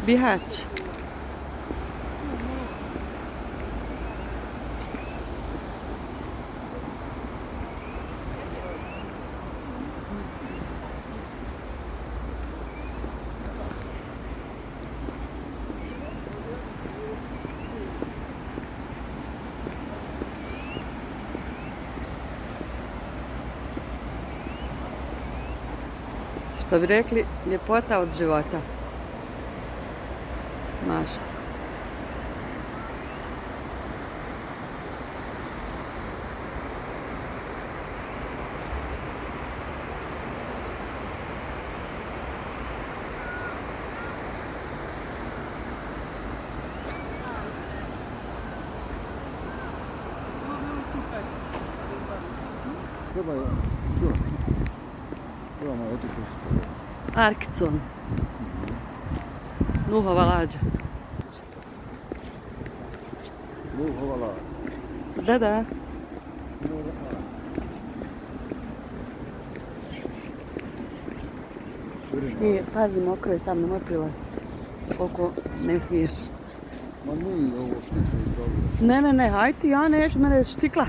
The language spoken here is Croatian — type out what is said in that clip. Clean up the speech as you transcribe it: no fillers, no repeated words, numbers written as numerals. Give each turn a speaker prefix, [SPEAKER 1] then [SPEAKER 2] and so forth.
[SPEAKER 1] Bihać. Što bi rekli, ljepota od života. Naša.
[SPEAKER 2] Treba je što? Trebamo otići.
[SPEAKER 1] Arkicon. Nuhova lađa.
[SPEAKER 2] Nuhova lađa.
[SPEAKER 1] Da. I pazi, mokro je tam, nemoj prilaziti. Koliko ne smiješ.
[SPEAKER 2] Ma nije ovo slično iz dobro.
[SPEAKER 1] Ne, hajde ti, ja neću, mene je štikla.